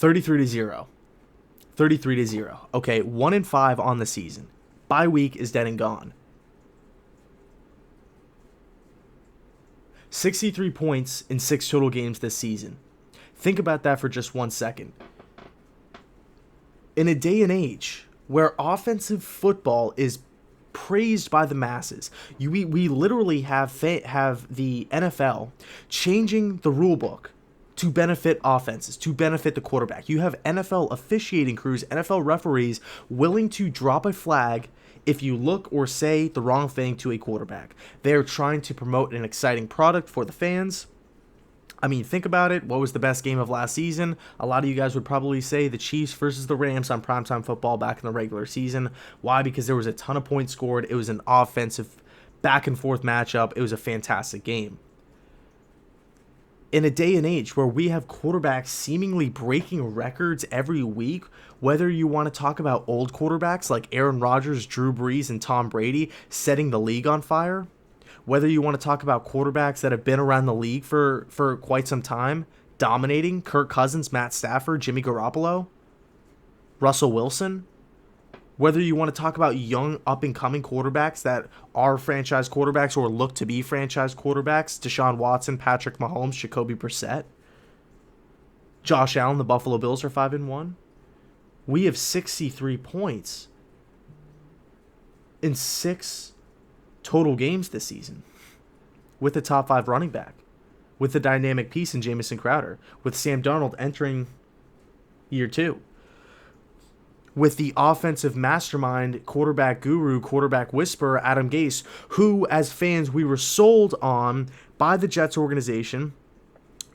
33-0. 33-0. Okay, 1-5 on the season. Bye week is dead and gone. 63 points in 6 total games this season. Think about that for just 1 second. In a day and age where offensive football is praised by the masses, we literally have the NFL changing the rule book to benefit offenses, to benefit the quarterback. You have NFL officiating crews, NFL referees willing to drop a flag if you look or say the wrong thing to a quarterback. They're trying to promote an exciting product for the fans. I mean, think about it. What was the best game of last season? A lot of you guys would probably say the Chiefs versus the Rams on primetime football back in the regular season. Why? Because there was a ton of points scored. It was an offensive back and forth matchup. It was a fantastic game. In a day and age where we have quarterbacks seemingly breaking records every week, whether you want to talk about old quarterbacks like Aaron Rodgers, Drew Brees, and Tom Brady setting the league on fire, whether you want to talk about quarterbacks that have been around the league for quite some time, dominating, Kirk Cousins, Matt Stafford, Jimmy Garoppolo, Russell Wilson, whether you want to talk about young up-and-coming quarterbacks that are franchise quarterbacks or look to be franchise quarterbacks, Deshaun Watson, Patrick Mahomes, Jacoby Brissett, Josh Allen, the Buffalo Bills are 5-1. We have 63 points in 6 total games this season with the top 5 running back, with the dynamic piece in Jamison Crowder, with Sam Darnold entering year 2. With the offensive mastermind, quarterback guru, quarterback whisperer, Adam Gase, who, as fans, we were sold on by the Jets organization.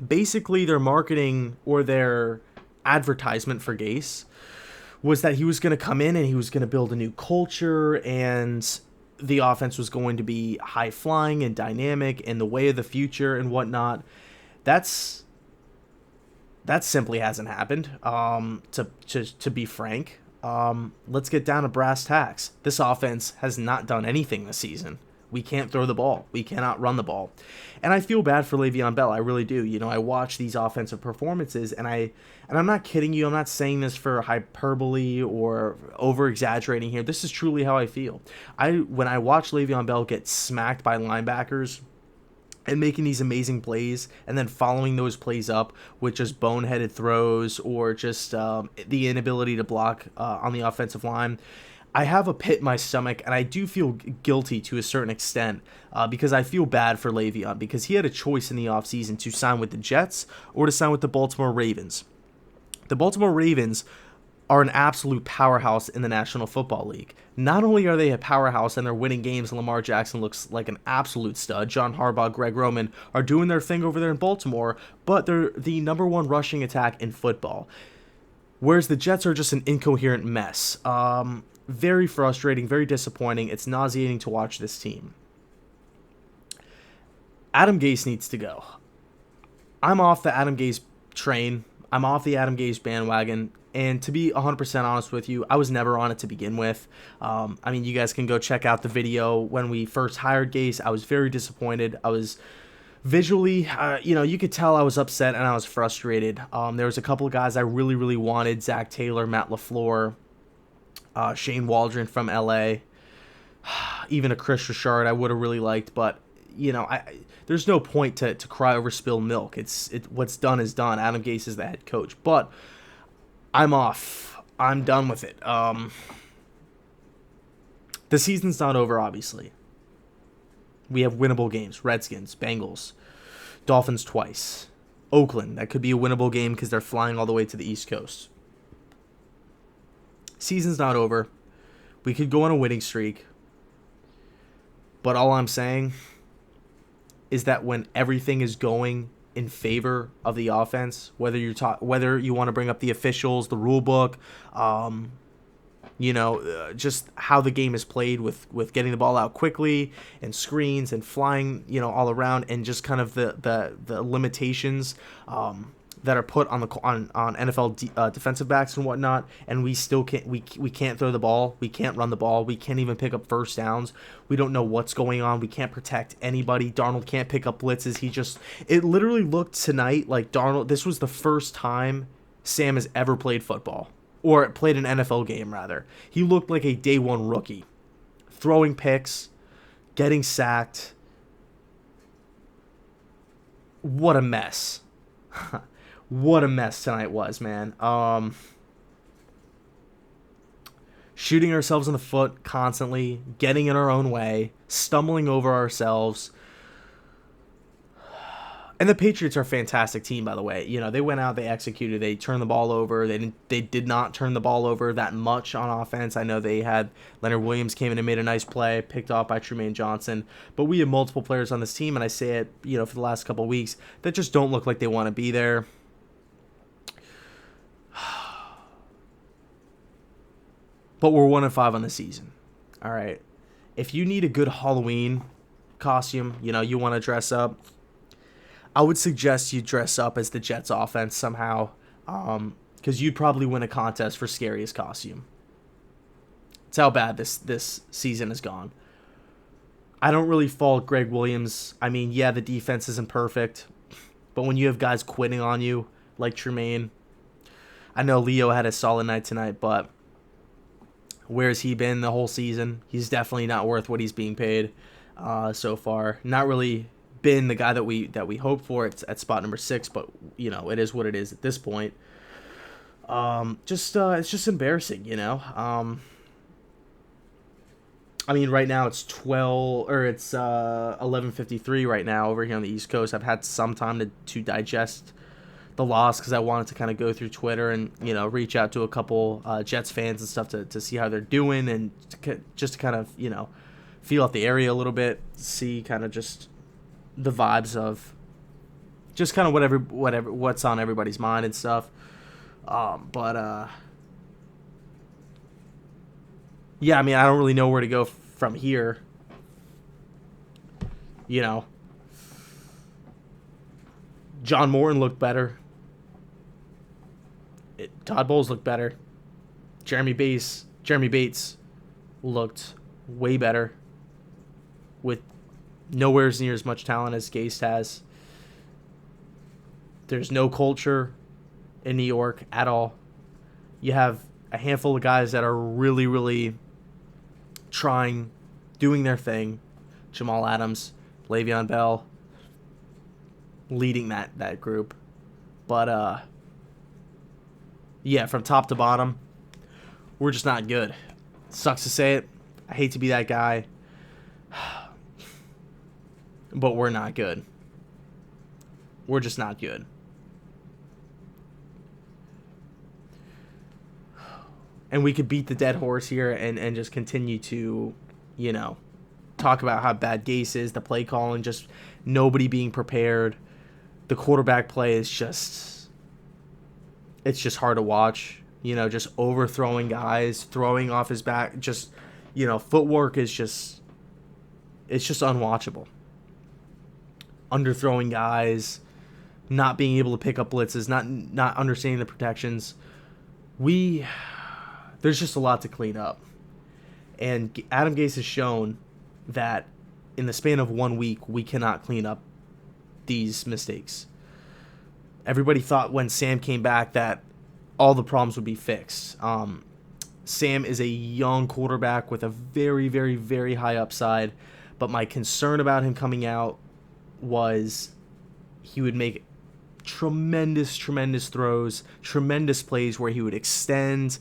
Basically, their marketing or their advertisement for Gase was that he was going to come in and he was going to build a new culture, and the offense was going to be high-flying and dynamic and the way of the future and whatnot. That simply hasn't happened, to be frank. Let's get down to brass tacks. This offense has not done anything this season. We can't throw the ball. We cannot run the ball. And I feel bad for Le'Veon Bell. I really do. You know, I watch these offensive performances, and I'm not kidding you. I'm not saying this for hyperbole or over-exaggerating here. This is truly how I feel. When I watch Le'Veon Bell get smacked by linebackers and making these amazing plays and then following those plays up with just boneheaded throws or just the inability to block on the offensive line, I have a pit in my stomach, and I do feel guilty to a certain extent because I feel bad for Le'Veon, because he had a choice in the offseason to sign with the Jets or to sign with the Baltimore Ravens. The Baltimore Ravens are an absolute powerhouse in the National Football League. Not only are they a powerhouse and they're winning games and Lamar Jackson looks like an absolute stud, John Harbaugh, Greg Roman are doing their thing over there in Baltimore, but they're the number 1 rushing attack in football. Whereas the Jets are just an incoherent mess. Very frustrating, very disappointing. It's nauseating to watch this team. Adam Gase needs to go. I'm off the Adam Gase train. I'm off the Adam Gase bandwagon. And to be 100% honest with you, I was never on it to begin with. I mean, you guys can go check out the video when we first hired Gase. I was very disappointed. I was visually, you could tell I was upset and I was frustrated. There was a couple of guys I really, really wanted. Zach Taylor, Matt LaFleur, Shane Waldron from LA, even a Chris Richard I would have really liked, but there's no point to cry over spilled milk. What's done is done. Adam Gase is the head coach, but I'm off. I'm done with it. The season's not over, obviously. We have winnable games. Redskins, Bengals, Dolphins twice. Oakland, that could be a winnable game because they're flying all the way to the East Coast. Season's not over. We could go on a winning streak. But all I'm saying is that when everything is going in favor of the offense, whether you want to bring up the officials, the rule book, just how the game is played with getting the ball out quickly and screens and flying, all around, and just kind of the limitations that are put on NFL defensive backs and whatnot, and we still can't we can't throw the ball, we can't run the ball, we can't even pick up first downs. We don't know what's going on. We can't protect anybody. Darnold can't pick up blitzes. It literally looked tonight like Darnold. This was the first time Sam has ever played football, or played an NFL game, rather. He looked like a day one rookie, throwing picks, getting sacked. What a mess. What a mess tonight was, man. Shooting ourselves in the foot constantly, getting in our own way, stumbling over ourselves. And the Patriots are a fantastic team, by the way. You know, they went out, they executed, they turned the ball over. They did not turn the ball over that much on offense. I know they had Leonard Williams came in and made a nice play, picked off by Trumaine Johnson. But we have multiple players on this team, and I say it, you know, for the last couple of weeks, that just don't look like they want to be there. But we're 1-5 on the season. All right. If you need a good Halloween costume, you know, you want to dress up, I would suggest you dress up as the Jets offense somehow, because you'd probably win a contest for scariest costume. It's how bad this season has gone. I don't really fault Greg Williams. I mean, yeah, the defense isn't perfect, but when you have guys quitting on you, like Trumaine, I know Leo had a solid night tonight, but where's he been the whole season? He's definitely not worth what he's being paid so far. Not really been the guy that we hoped for at spot number 6, but you know, it is what it is at this point. It's just embarrassing, you know. I mean, right now it's 11:53 right now over here on the East Coast. I've had some time to digest the loss because I wanted to kind of go through Twitter and, you know, reach out to a couple Jets fans and stuff to see how they're doing, and just to kind of, you know, feel out the area a little bit, see kind of just the vibes of just kind of what's on everybody's mind and stuff. Yeah, I mean, I don't really know where to go from here. You know, John Morton looked better. Todd Bowles looked better. Jeremy Bates looked way better with nowhere near as much talent as Gase has. There's no culture in New York at all. You have a handful of guys that are really, really trying, doing their thing. Jamal Adams, Le'Veon Bell, leading that group. But, yeah, from top to bottom, we're just not good. Sucks to say it. I hate to be that guy. But we're not good. We're just not good. And we could beat the dead horse here and just continue to, you know, talk about how bad Gase is, the play calling, just nobody being prepared. The quarterback play is just... It's just hard to watch, you know, just overthrowing guys, throwing off his back, just, you know, footwork is just, it's just unwatchable. Underthrowing guys, not being able to pick up blitzes, not understanding the protections. There's just a lot to clean up. And Adam Gase has shown that in the span of 1 week, we cannot clean up these mistakes. Everybody thought when Sam came back that all the problems would be fixed. Sam is a young quarterback with a very, very, very high upside, but my concern about him coming out was he would make tremendous, tremendous throws, tremendous plays where he would extend.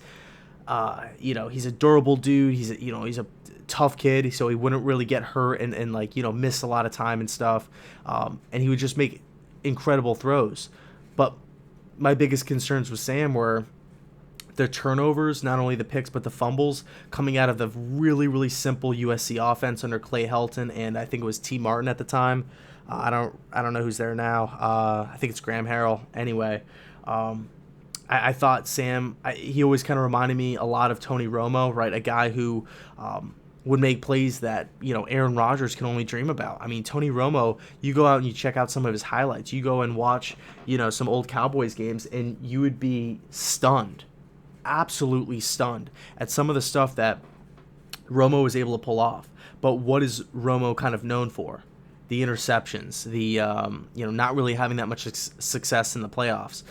You know, he's a durable dude. He's a tough kid, so he wouldn't really get hurt and like, you know, miss a lot of time and stuff. And he would just make incredible throws. But my biggest concerns with Sam were the turnovers, not only the picks, but the fumbles coming out of the really, really simple USC offense under Clay Helton, and I think it was T. Martin at the time. I don't know who's there now. I think it's Graham Harrell. Anyway, I thought Sam, he always kind of reminded me a lot of Tony Romo, right? A guy who would make plays that, you know, Aaron Rodgers can only dream about. I mean, Tony Romo, you go out and you check out some of his highlights. You go and watch, you know, some old Cowboys games, and you would be stunned, absolutely stunned at some of the stuff that Romo was able to pull off. But what is Romo kind of known for? the interceptions, the not really having that much success in the playoffs,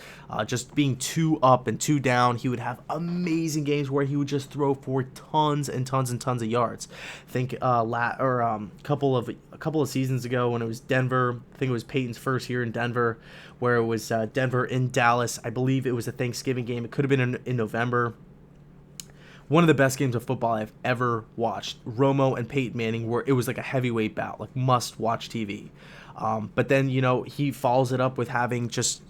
just being two up and two down. He would have amazing games where he would just throw for tons and tons and tons of yards. I think a couple of seasons ago when it was Denver, I think it was Peyton's first year in Denver, where it was Denver in Dallas. I believe it was a Thanksgiving game. It could have been in November. One of the best games of football I've ever watched. Romo and Peyton Manning, where it was like a heavyweight bout, like must-watch TV. But then, he follows it up with having just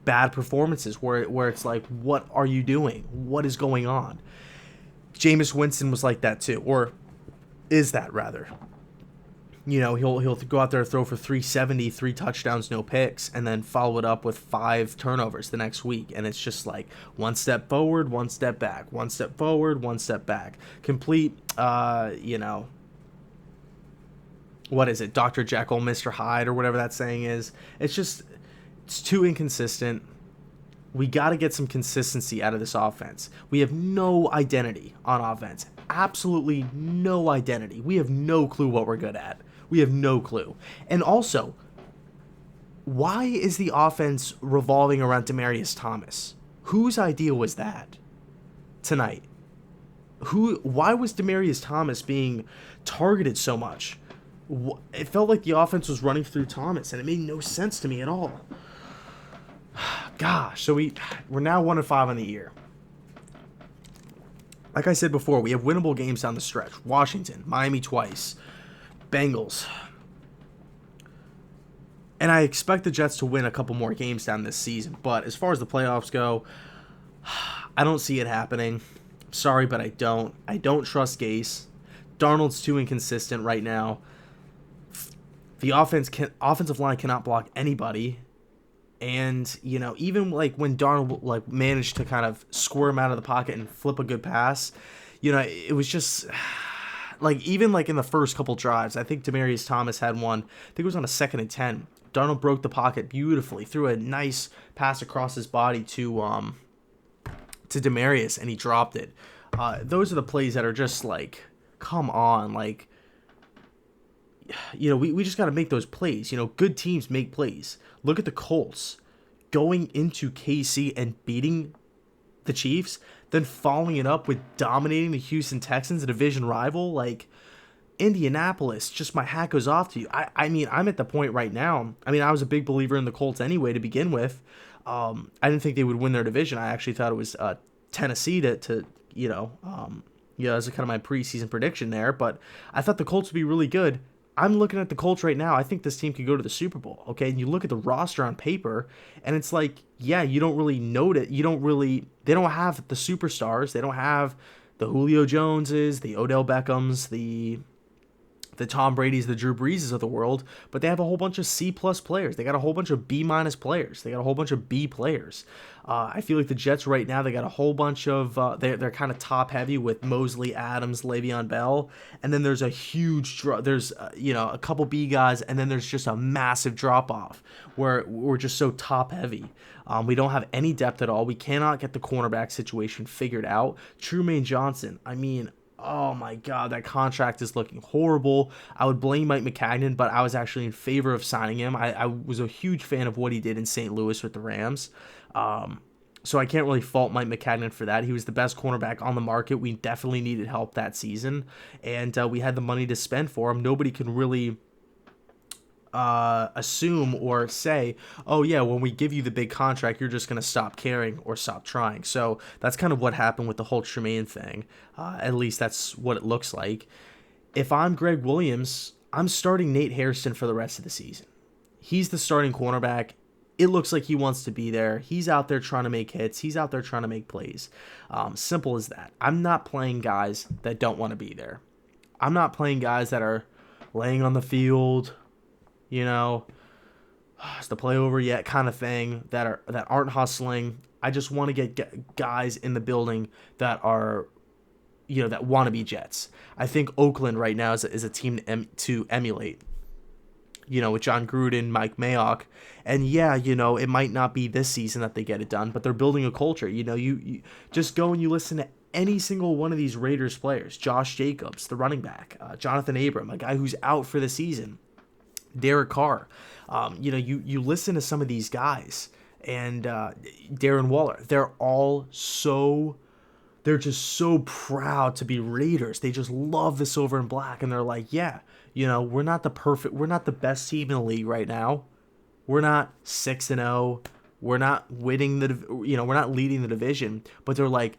bad performances where it's like, what are you doing? What is going on? Jameis Winston was like that too, or is that rather? He'll go out there and throw for 370, 3 touchdowns, no picks, and then follow it up with 5 turnovers the next week. And it's just like one step forward, one step back, one step forward, one step back. Complete, what is it? Dr. Jekyll, Mr. Hyde, or whatever that saying is. It's too inconsistent. We got to get some consistency out of this offense. We have no identity on offense. Absolutely no identity. We have no clue what we're good at. We have no clue. And also, why is the offense revolving around Demaryius Thomas? Whose idea was that tonight? Why was Demaryius Thomas being targeted so much? It felt like the offense was running through Thomas, and it made no sense to me at all. Gosh, so we're now 1-5 on the year. Like I said before, we have winnable games down the stretch. Washington, Miami twice, Bengals. And I expect the Jets to win a couple more games down this season. But as far as the playoffs go, I don't see it happening. Sorry, but I don't. I don't trust Gase. Darnold's too inconsistent right now. The offensive line cannot block anybody. And, even like when Darnold managed to kind of squirm out of the pocket and flip a good pass, it was just even in the first couple drives. I think Demaryius Thomas had one. I think it was on a 2nd and 10. Darnold broke the pocket beautifully, threw a nice pass across his body to Demaryius, and he dropped it. Those are the plays that are just come on, we just got to make those plays. Good teams make plays. Look at the Colts going into KC and beating the Chiefs, then following it up with dominating the Houston Texans, a division rival. Indianapolis, just my hat goes off to you. I mean, I'm at the point right now. I mean, I was a big believer in the Colts anyway to begin with. I didn't think they would win their division. I actually thought it was Tennessee to that was kind of my preseason prediction there. But I thought the Colts would be really good. I'm looking at the Colts right now. I think this team could go to the Super Bowl, okay? And you look at the roster on paper, and it's you don't really note it. They don't have the superstars. They don't have the Julio Joneses, the Odell Beckhams, the Tom Brady's, the Drew Breeses of the world, but they have a whole bunch of C+ players. They got a whole bunch of B- players. They got a whole bunch of B players. I feel like the Jets right now, they got a whole bunch of, they're kind of top heavy with Mosley, Adams, Le'Veon Bell, and then there's a huge, there's, a couple B guys, and then there's just a massive drop off where we're just so top heavy. We don't have any depth at all. We cannot get the cornerback situation figured out. Trumaine Johnson, I mean, oh my God, that contract is looking horrible. I would blame Mike McCagnon, but I was actually in favor of signing him. I was a huge fan of what he did in St. Louis with the Rams. So I can't really fault Mike McCagnon for that. He was the best cornerback on the market. We definitely needed help that season, and we had the money to spend for him. Nobody can really assume or say, oh yeah, when we give you the big contract, you're just going to stop caring or stop trying. So that's kind of what happened with the whole Trumaine thing. At least that's what it looks like. If I'm Greg Williams, I'm starting Nate Hairston for the rest of the season. He's the starting cornerback. It looks like he wants to be there. He's out there trying to make hits. He's out there trying to make plays. Simple as that. I'm not playing guys that don't want to be there. I'm not playing guys that are laying on the field, is the play over yet kind of thing, that aren't hustling. I just want to get guys in the building that are, that want to be Jets. I think Oakland right now is a team to emulate, with John Gruden, Mike Mayock. And yeah, it might not be this season that they get it done, but they're building a culture. You just go and you listen to any single one of these Raiders players. Josh Jacobs, the running back, Jonathan Abram, a guy who's out for the season. Derek Carr. You listen to some of these guys and Darren Waller. They're just so proud to be Raiders. They just love the silver and black, and they're like, yeah, we're not the best team in the league right now. We're not 6-0. We're not we're not leading the division. But they're like,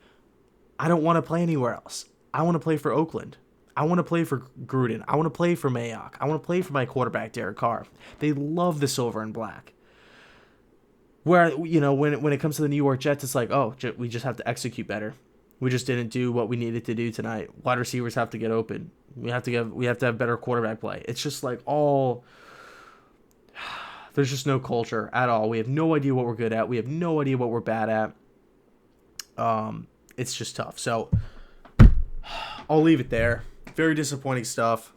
I don't want to play anywhere else. I want to play for Oakland. I want to play for Gruden. I want to play for Mayock. I want to play for my quarterback, Derek Carr. They love the silver and black. Where, when it comes to the New York Jets, it's like, oh, we just have to execute better. We just didn't do what we needed to do tonight. Wide receivers have to get open. We have to have better quarterback play. It's just like there's just no culture at all. We have no idea what we're good at. We have no idea what we're bad at. It's just tough. So I'll leave it there. Very disappointing stuff.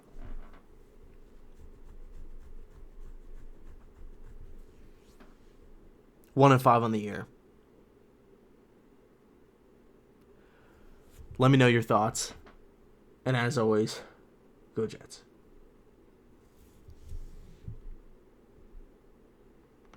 One and 5 on the year. Let me know your thoughts. And as always, go Jets.